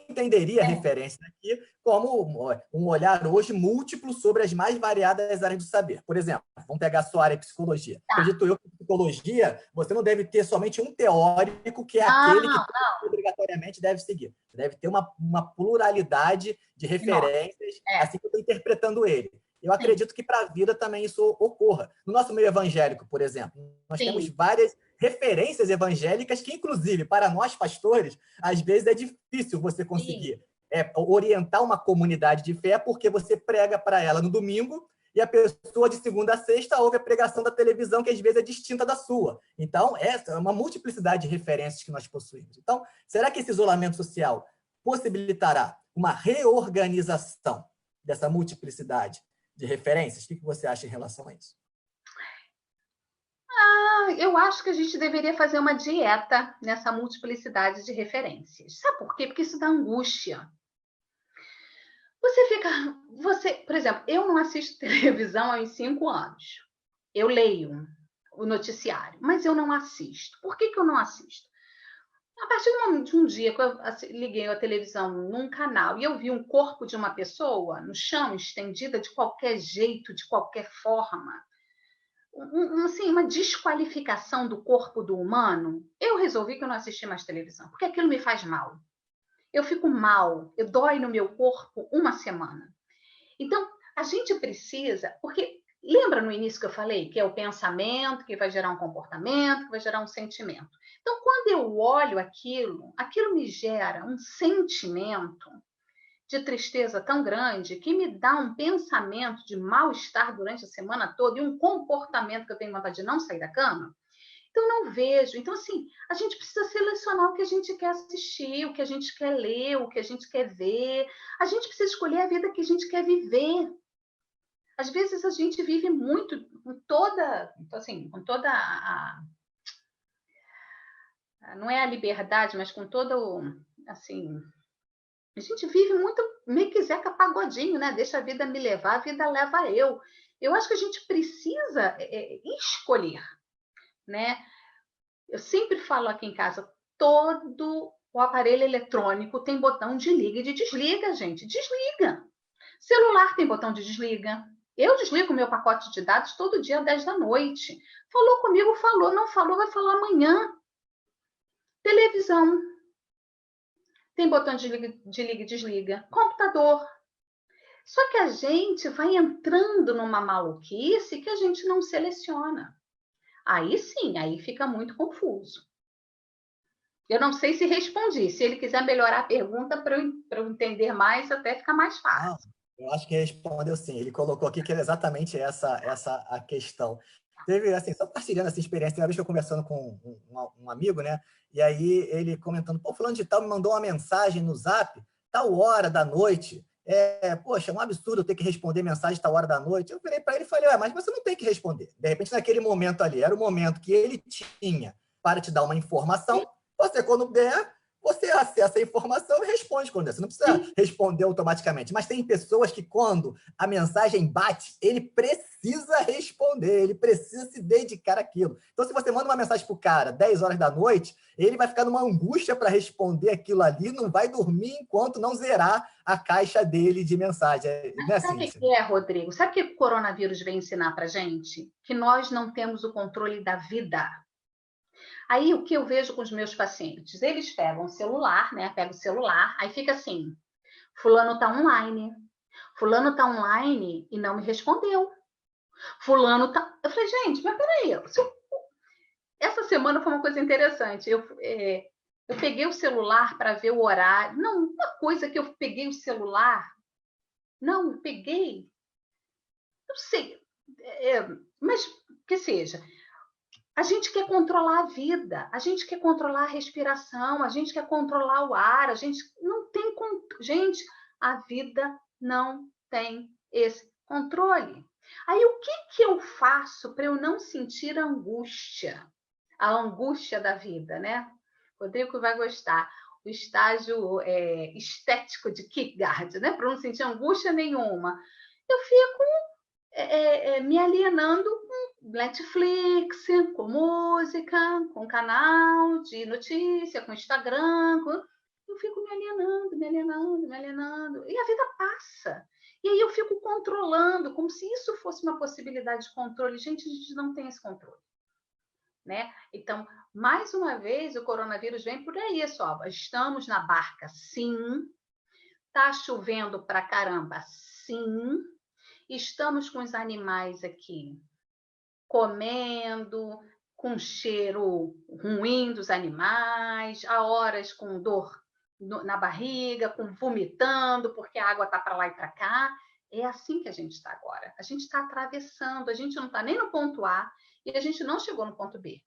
entenderia a referência aqui como um olhar hoje múltiplo sobre as mais variadas áreas do saber. Por exemplo, vamos pegar a sua área de psicologia. Tá. Acredito eu que psicologia, você não deve ter somente um teórico que é aquele que obrigatoriamente deve seguir. Deve ter uma pluralidade de referências, assim que eu estou interpretando ele. Eu acredito que para a vida também isso ocorra. No nosso meio evangélico, por exemplo, nós temos várias referências evangélicas que, inclusive, para nós pastores, às vezes é difícil você conseguir orientar uma comunidade de fé porque você prega para ela no domingo e a pessoa de segunda a sexta ouve a pregação da televisão que às vezes é distinta da sua. Então, essa é uma multiplicidade de referências que nós possuímos. Então, será que esse isolamento social possibilitará uma reorganização dessa multiplicidade de referências? O que você acha em relação a isso? Eu acho que a gente deveria fazer uma dieta nessa multiplicidade de referências. Sabe por quê? Porque isso dá angústia. Por exemplo, eu não assisto televisão há uns 5 anos. Eu leio o noticiário, mas eu não assisto. Por que eu não assisto? A partir de um dia que eu liguei a televisão num canal e eu vi um corpo de uma pessoa no chão, estendida de qualquer jeito, de qualquer forma, assim, uma desqualificação do corpo do humano, eu resolvi que eu não assisti mais televisão, porque aquilo me faz mal. Eu fico mal, eu dói no meu corpo uma semana. Então, a gente precisa, porque lembra no início que eu falei que é o pensamento que vai gerar um comportamento, que vai gerar um sentimento. Então, quando eu olho aquilo me gera um sentimento de tristeza tão grande que me dá um pensamento de mal-estar durante a semana toda e um comportamento que eu tenho vontade de não sair da cama. Então, não vejo. Então, assim, a gente precisa selecionar o que a gente quer assistir, o que a gente quer ler, o que a gente quer ver. A gente precisa escolher a vida que a gente quer viver. Às vezes, a gente vive muito com toda não é a liberdade, mas com todo, assim, a gente vive muito meio que Zeca Pagodinho, né? Deixa a vida me levar, a vida leva eu. Eu acho que a gente precisa escolher, né? Eu sempre falo aqui em casa, todo o aparelho eletrônico tem botão de liga e de desliga, gente. Desliga. Celular tem botão de desliga. Eu desligo meu pacote de dados todo dia às 10 da noite. Falou comigo, falou. Não falou, vai falar amanhã. Televisão. Tem botão de liga e desliga. Computador. Só que a gente vai entrando numa maluquice que a gente não seleciona. Aí sim, aí fica muito confuso. Eu não sei se respondi. Se ele quiser melhorar a pergunta para eu entender mais, até fica mais fácil. Eu acho que respondeu sim. Ele colocou aqui que era exatamente essa a questão. Teve, assim, só partilhando essa experiência, uma vez que eu conversando com um amigo, né? E aí ele comentando, pô, fulano de tal me mandou uma mensagem no Zap, tal hora da noite. Poxa, é um absurdo eu ter que responder mensagem tal hora da noite. Eu virei para ele e falei, mas você não tem que responder. De repente, naquele momento ali, era o momento que ele tinha para te dar uma informação. Você, quando der, você acessa a informação e responde quando der. Você não precisa responder automaticamente. Mas tem pessoas que, quando a mensagem bate, ele precisa responder, ele precisa se dedicar àquilo. Então, se você manda uma mensagem para o cara 10 horas da noite, ele vai ficar numa angústia para responder aquilo ali, não vai dormir enquanto não zerar a caixa dele de mensagem. Não é assim, sabe o que é, Rodrigo? Sabe o que o coronavírus vem ensinar para a gente? Que nós não temos o controle da vida. Aí, o que eu vejo com os meus pacientes? Eles pegam o celular, né? Pega o celular, aí fica assim, fulano tá online. Fulano tá online e não me respondeu. Fulano tá... Eu falei, gente, mas peraí. Essa semana foi uma coisa interessante. Eu peguei o celular para ver o horário. Não, uma coisa que eu peguei o celular... Não, eu peguei... Não sei. Mas que seja... A gente quer controlar a vida, a gente quer controlar a respiração, a gente quer controlar o ar, a gente não tem... Gente, a vida não tem esse controle. Aí, o que eu faço para eu não sentir angústia? A angústia da vida, né? O Rodrigo vai gostar. O estágio estético de Kierkegaard, né? Para não sentir angústia nenhuma. Eu fico me alienando com Netflix, com música, com canal de notícia, com Instagram. Eu fico me alienando, me alienando, me alienando. E a vida passa. E aí eu fico controlando, como se isso fosse uma possibilidade de controle. Gente, a gente não tem esse controle. Né? Então, mais uma vez, o coronavírus vem por aí, só. Estamos na barca, sim. Tá chovendo pra caramba, sim. Estamos com os animais aqui comendo, com cheiro ruim dos animais, a horas com dor na barriga, com vomitando, porque a água está para lá e para cá. É assim que a gente está agora. A gente está atravessando, a gente não está nem no ponto A e a gente não chegou no ponto B.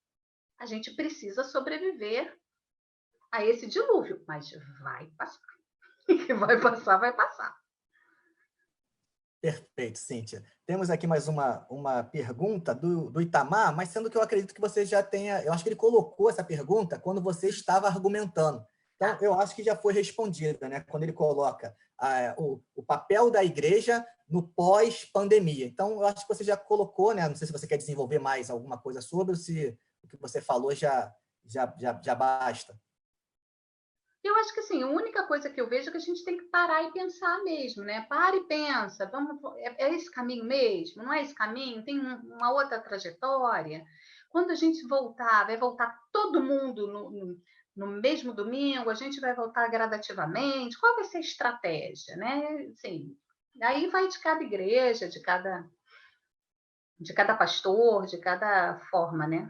A gente precisa sobreviver a esse dilúvio, mas vai passar. Vai passar, vai passar. Perfeito, Cíntia. Temos aqui mais uma pergunta do Itamar, mas sendo que eu acredito que você já tenha... Eu acho que ele colocou essa pergunta quando você estava argumentando. Então, eu acho que já foi respondida, né? Quando ele coloca o papel da igreja no pós-pandemia. Então, eu acho que você já colocou, né? Não sei se você quer desenvolver mais alguma coisa sobre, ou se o que você falou já basta. Eu acho que assim, a única coisa que eu vejo é que a gente tem que parar e pensar mesmo, né? Para e pensa, é esse caminho mesmo? Não é esse caminho? Tem uma outra trajetória? Quando a gente voltar, vai voltar todo mundo no mesmo domingo? A gente vai voltar gradativamente? Qual vai ser a estratégia, né? Assim, aí vai de cada igreja, de cada pastor, de cada forma, né?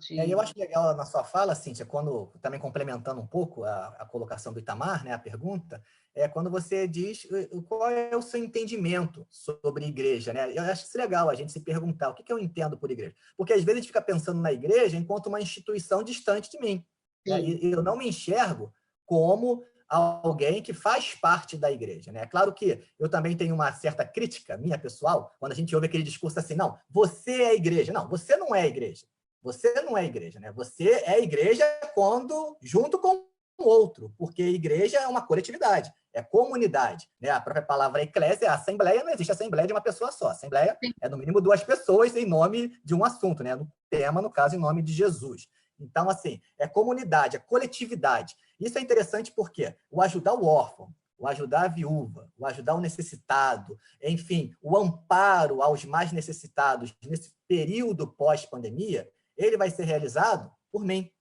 Eu acho legal na sua fala, Cíntia, quando, também complementando um pouco a colocação do Itamar, né, a pergunta, é quando você diz qual é o seu entendimento sobre igreja. Né? Eu acho isso legal, a gente se perguntar o que eu entendo por igreja. Porque às vezes a gente fica pensando na igreja enquanto uma instituição distante de mim. Né? E eu não me enxergo como alguém que faz parte da igreja. Né? É claro que eu também tenho uma certa crítica minha pessoal, quando a gente ouve aquele discurso assim, não, você é igreja. Não, você não é igreja. Você não é igreja, né? Você é igreja quando junto com o outro, porque igreja é uma coletividade, é comunidade, né? A própria palavra eclésia, a assembleia, não existe assembleia de uma pessoa só. Assembleia é no mínimo duas pessoas em nome de um assunto, né? No tema, no caso, em nome de Jesus. Então, assim, é comunidade, é coletividade. Isso é interessante porque o ajudar o órfão, o ajudar a viúva, o ajudar o necessitado, enfim, o amparo aos mais necessitados nesse período pós-pandemia, ele vai ser realizado por mim,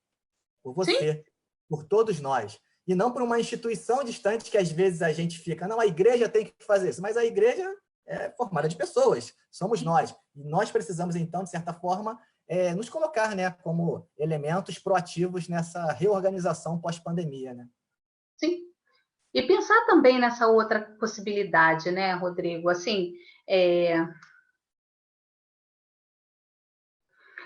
por Sim. você, por todos nós. E não por uma instituição distante que às vezes a gente fica, não, a igreja tem que fazer isso, mas a igreja é formada de pessoas, somos nós. E nós precisamos, então, de certa forma, nos colocar, né, como elementos proativos nessa reorganização pós-pandemia. Né? Sim. E pensar também nessa outra possibilidade, né, Rodrigo? Assim,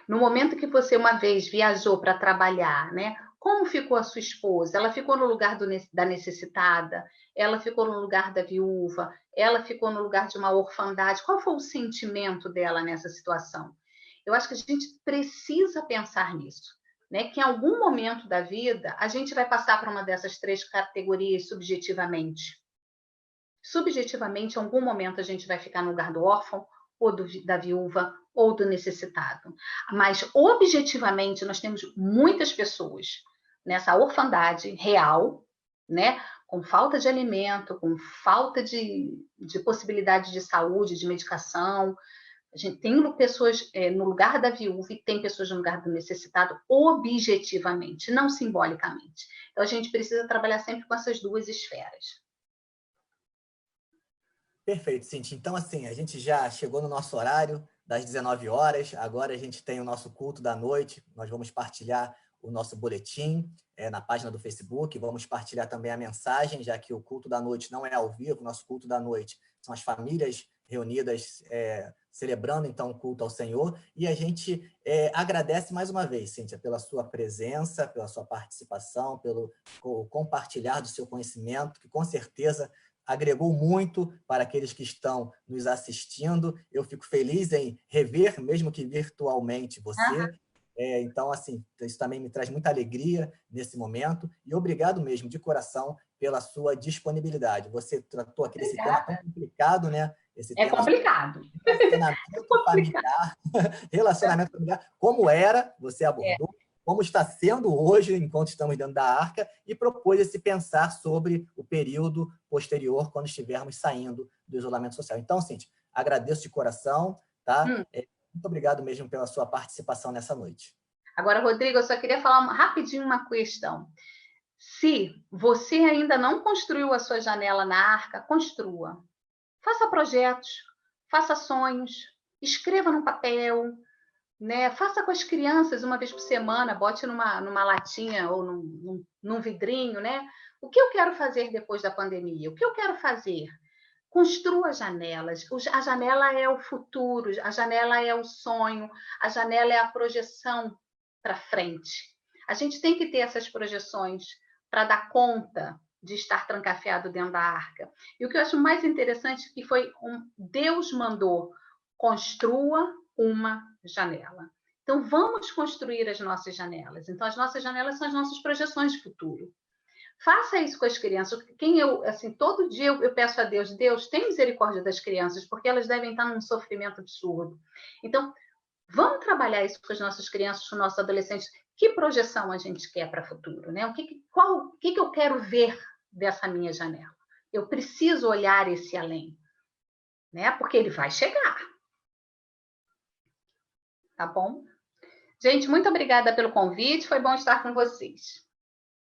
no momento que você uma vez viajou para trabalhar, né? Como ficou a sua esposa? Ela ficou no lugar da necessitada? Ela ficou no lugar da viúva? Ela ficou no lugar de uma orfandade? Qual foi o sentimento dela nessa situação? Eu acho que a gente precisa pensar nisso, né? Que em algum momento da vida a gente vai passar por uma dessas três categorias subjetivamente. Subjetivamente, em algum momento a gente vai ficar no lugar do órfão, ou da viúva, ou do necessitado. Mas, objetivamente, nós temos muitas pessoas nessa orfandade real, né? Com falta de alimento, com falta de possibilidade de saúde, de medicação. A gente tem pessoas no lugar da viúva e tem pessoas no lugar do necessitado, objetivamente, não simbolicamente. Então, a gente precisa trabalhar sempre com essas duas esferas. Perfeito, Cintia. Então, assim, a gente já chegou no nosso horário das 19 horas, agora a gente tem o nosso culto da noite, nós vamos partilhar o nosso boletim na página do Facebook, vamos partilhar também a mensagem, já que o culto da noite não é ao vivo, o nosso culto da noite são as famílias reunidas celebrando, então, o culto ao Senhor, e a gente agradece mais uma vez, Cíntia, pela sua presença, pela sua participação, pelo compartilhar do seu conhecimento, que com certeza agregou muito para aqueles que estão nos assistindo. Eu fico feliz em rever, mesmo que virtualmente, você. Então, assim, isso também me traz muita alegria nesse momento e obrigado mesmo, de coração, pela sua disponibilidade. Você tratou aqui desse tema tão complicado, né? Esse É tema complicado. relacionamento familiar, relacionamento familiar, como era, você abordou, como está sendo hoje, enquanto estamos dentro da arca, e propôs esse pensar sobre o período posterior, quando estivermos saindo do isolamento social. Então, Cíntia, agradeço de coração, tá? Muito obrigado mesmo pela sua participação nessa noite. Agora, Rodrigo, eu só queria falar rapidinho uma questão. Se você ainda não construiu a sua janela na arca, construa. Faça projetos, faça sonhos, escreva no papel, né? Faça com as crianças uma vez por semana, bote numa latinha ou num vidrinho, né? O que eu quero fazer depois da pandemia? O que eu quero fazer? Construa janelas. A janela é o futuro, a janela é o sonho, a janela é a projeção para frente. A gente tem que ter essas projeções para dar conta de estar trancafiado dentro da arca. E o que eu acho mais interessante é que foi Deus mandou: construa uma janela. Então, vamos construir as nossas janelas. Então, as nossas janelas são as nossas projeções de futuro. Faça isso com as crianças. Todo dia eu peço a Deus, Deus, tem misericórdia das crianças, porque elas devem estar num sofrimento absurdo. Então, vamos trabalhar isso com as nossas crianças, com os nossos adolescentes. Que projeção a gente quer para o futuro, né? O que eu quero ver dessa minha janela? Eu preciso olhar esse além, né? Porque ele vai chegar. Tá bom? Gente, muito obrigada pelo convite. Foi bom estar com vocês.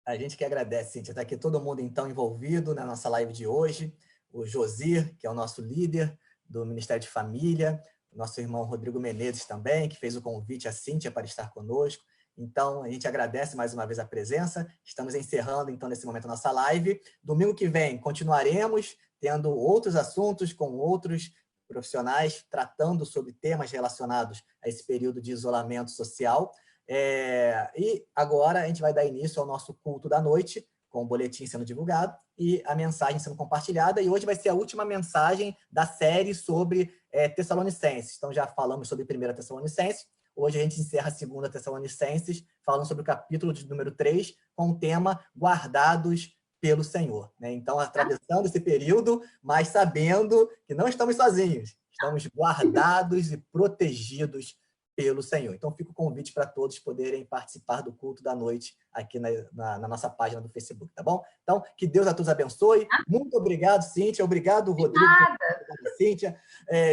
A gente que agradece, Cíntia. Está aqui todo mundo, então, envolvido na nossa live de hoje. O Josir, que é o nosso líder do Ministério de Família. O nosso irmão Rodrigo Menezes também, que fez o convite à Cíntia para estar conosco. Então, a gente agradece mais uma vez a presença. Estamos encerrando, então, nesse momento, a nossa live. Domingo que vem, continuaremos tendo outros assuntos com outros profissionais, tratando sobre temas relacionados a esse período de isolamento social. E agora a gente vai dar início ao nosso culto da noite, com o boletim sendo divulgado e a mensagem sendo compartilhada. E hoje vai ser a última mensagem da série sobre Tessalonicenses. Então, já falamos sobre 1 Tessalonicenses. Hoje a gente encerra a 2 Tessalonicenses, falando sobre o capítulo de número 3, com o tema Guardados pelo Senhor. Então, atravessando esse período, mas sabendo que não estamos sozinhos. Estamos guardados e protegidos pelo Senhor. Então, fica o convite para todos poderem participar do culto da noite aqui na nossa página do Facebook, tá bom? Então, que Deus a todos abençoe. Muito obrigado, Cíntia. Obrigado, Rodrigo. Obrigado, Cíntia.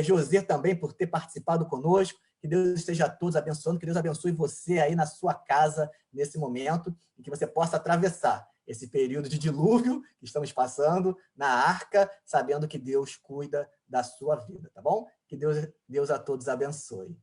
José também por ter participado conosco. Que Deus esteja a todos abençoando. Que Deus abençoe você aí na sua casa nesse momento e que você possa atravessar esse período de dilúvio que estamos passando na arca, sabendo que Deus cuida da sua vida, tá bom? Que Deus a todos abençoe.